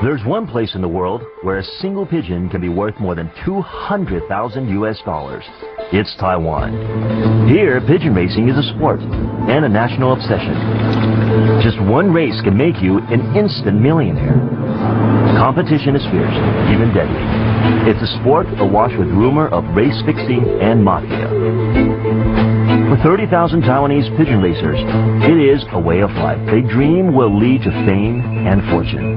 There's one place in the world where a single pigeon can be worth more than 200,000 US dollars. It's Taiwan. Here, pigeon racing is a sport and a national obsession. Just one race can make you an instant millionaire. Competition is fierce, even deadly. It's a sport awash with rumor of race fixing and mafia. For 30,000 Taiwanese pigeon racers, it is a way of life they dream will lead to fame and fortune.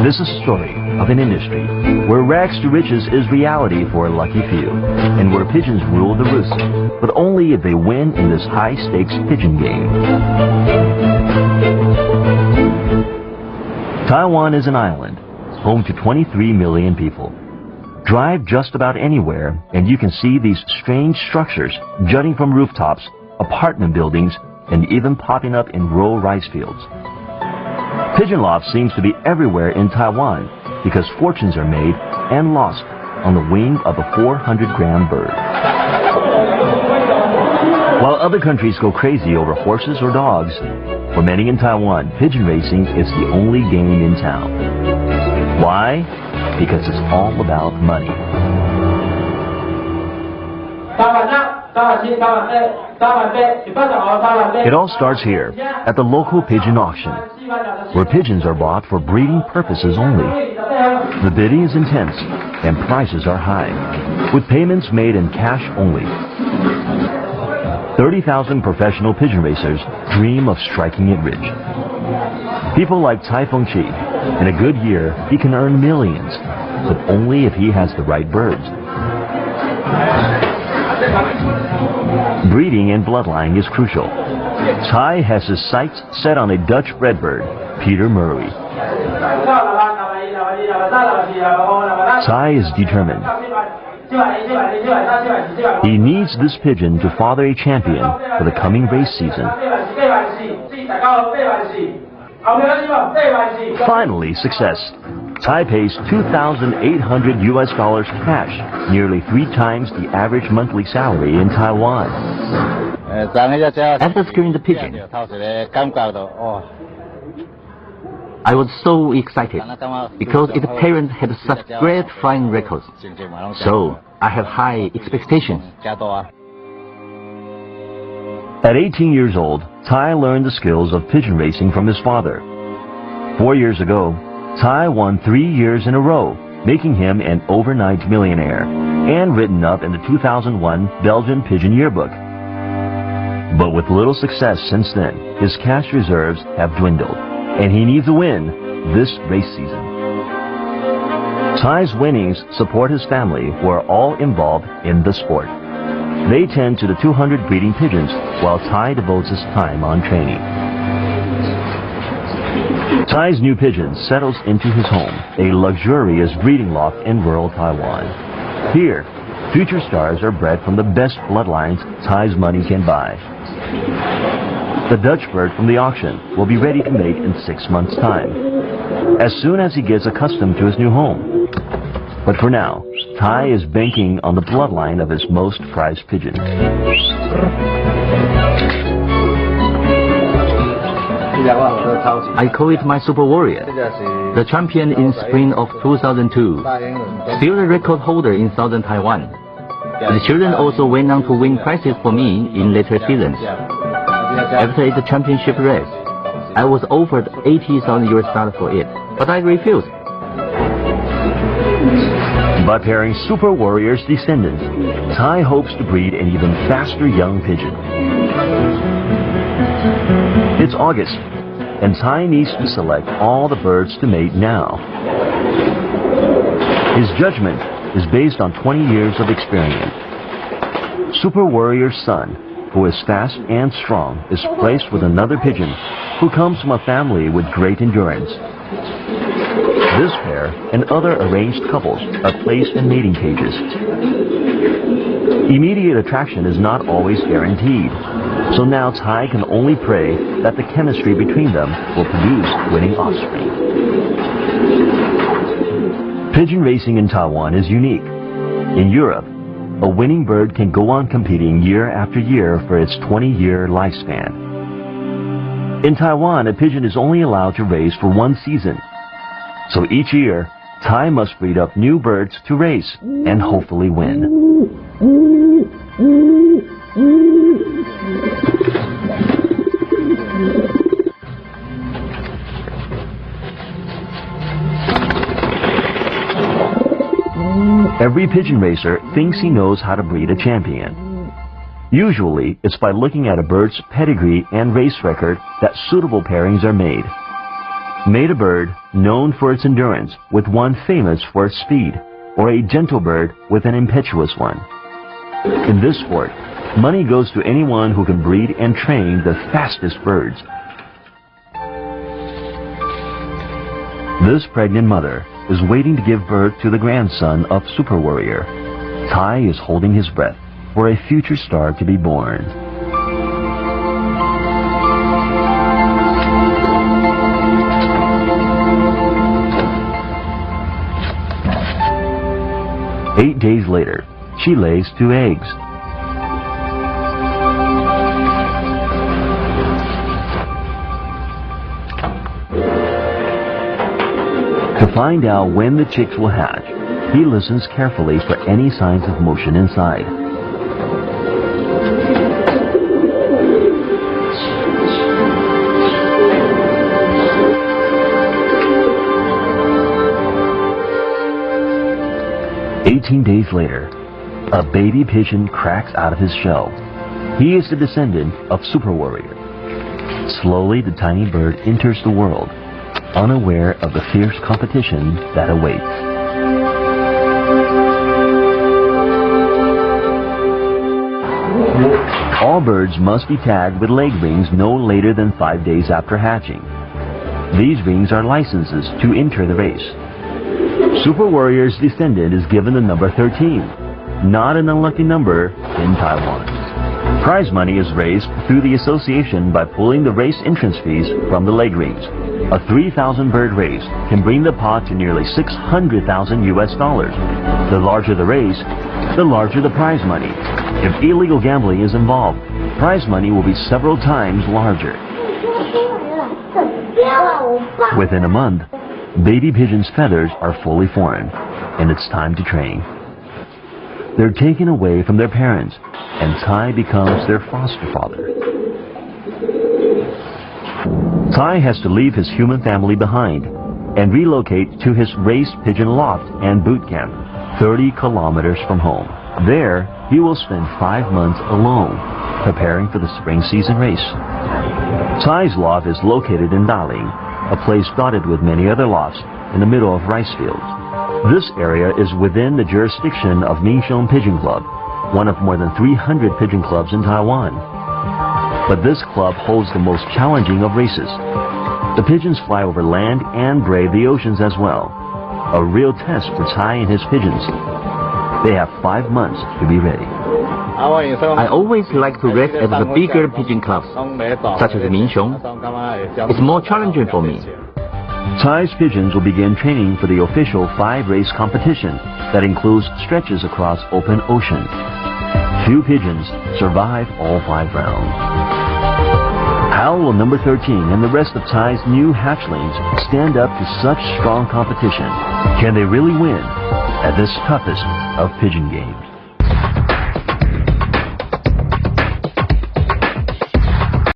This is a story of an industry where rags to riches is reality for a lucky few, and where pigeons rule the roost, but only if they win in this high-stakes pigeon game. Taiwan is an island, home to 23 million people. Drive just about anywhere and you can see these strange structures jutting from rooftops, apartment buildings, and even popping up in rural rice fields. Pigeon loft seems to be everywhere in Taiwan because fortunes are made and lost on the wing of a 400-gram bird. While other countries go crazy over horses or dogs, for many in Taiwan, pigeon racing is the only game in town. Why? Because it's all about money. It all starts here, at the local pigeon auction, where pigeons are bought for breeding purposes only. The bidding is intense, and prices are high, with payments made in cash only. 30,000 professional pigeon racers dream of striking it rich. People like Tai Fengqi, in a good year, he can earn millions, but only if he has the right birds. Breeding and bloodline is crucial. Tai has his sights set on a Dutch redbird, Peter Murray. Tai is determined. He needs this pigeon to father a champion for the coming race season. Finally, success. Tai pays 2,800 US dollars cash, nearly 3 times the average monthly salary in Taiwan. After securing the pigeon, I was so excited because its parent had such great flying records. So I have high expectations. At 18 years old, Tai learned the skills of pigeon racing from his father. 4 years ago, Tai won 3 years in a row, making him an overnight millionaire, and written up in the 2001 Belgian Pigeon Yearbook. But with little success since then, his cash reserves have dwindled, and he needs a win this race season. Tai's winnings support his family, who are all involved in the sport. They tend to the 200 breeding pigeons, while Tai devotes his time on training. Tai's new pigeon settles into his home, a luxurious breeding loft in rural Taiwan. Here, future stars are bred from the best bloodlines Tai's money can buy. The Dutch bird from the auction will be ready to mate in 6 months' time, as soon as he gets accustomed to his new home. But for now, Tai is banking on the bloodline of his most prized pigeon. I call it my super warrior. The champion in spring of 2002, still the record holder in southern Taiwan. The children also went on to win prizes for me in later seasons. After its championship race, I was offered 80,000 US dollars for it, but I refused. By pairing Super Warrior's descendants, Tai hopes to breed an even faster young pigeon. It's August, and Tai needs to select all the birds to mate now. His judgment is based on 20 years of experience. Super Warrior's son, who is fast and strong, is placed with another pigeon who comes from a family with great endurance. This pair and other arranged couples are placed in mating cages. Immediate attraction is not always guaranteed, so now Tai can only pray that the chemistry between them will produce winning offspring. Pigeon racing in Taiwan is unique. In Europe, a winning bird can go on competing year after year for its 20-year lifespan. In Taiwan, a pigeon is only allowed to race for 1 season. So each year, Tai must breed up new birds to race and hopefully win. Every pigeon racer thinks he knows how to breed a champion. Usually, it's by looking at a bird's pedigree and race record that suitable pairings are made. Mate a bird known for its endurance with one famous for its speed, or a gentle bird with an impetuous one. In this sport, money goes to anyone who can breed and train the fastest birds. This pregnant mother is waiting to give birth to the grandson of Super Warrior. Tai is holding his breath for a future star to be born. Eight days later, she lays 2 eggs. To find out when the chicks will hatch, he listens carefully for any signs of motion inside. "18 days later, a baby pigeon cracks out of his shell. He is the descendant of Super Warrior. Slowly, the tiny bird enters the world, unaware of the fierce competition that awaits. All birds must be tagged with leg rings no later than 5 days after hatching. These rings are licenses to enter the race. Super Warrior's descendant is given the number 13, not an unlucky number in Taiwan. Prize money is raised through the association by pulling the race entrance fees from the leg rings. A 3,000 bird race can bring the pot to nearly $600,000 US. The larger the race, the larger the prize money. If illegal gambling is involved, prize money will be several times larger. Within a month, baby pigeons' feathers are fully formed, and it's time to train. They're taken away from their parents, and Tai becomes their foster father. Tai has to leave his human family behind and relocate to his race pigeon loft and boot camp, 30 kilometers from home. There, he will spend 5 months alone, preparing for the spring season race. Tai's loft is located in Daling, a place dotted with many other lofts in the middle of rice fields. This area is within the jurisdiction of Minxiong Pigeon Club, one of more than 300 pigeon clubs in Taiwan. But this club holds the most challenging of races. The pigeons fly over land and brave the oceans as well. A real test for Tai and his pigeons. They have 5 months to be ready. I always like to rest at the bigger pigeon clubs, such as Minxiong. It's more challenging for me. Tai's pigeons will begin training for the official 5-race competition that includes stretches across open ocean. Few pigeons survive all 5 rounds. How will number 13 and the rest of Tai's new hatchlings stand up to such strong competition? Can they really win at this toughest of pigeon games?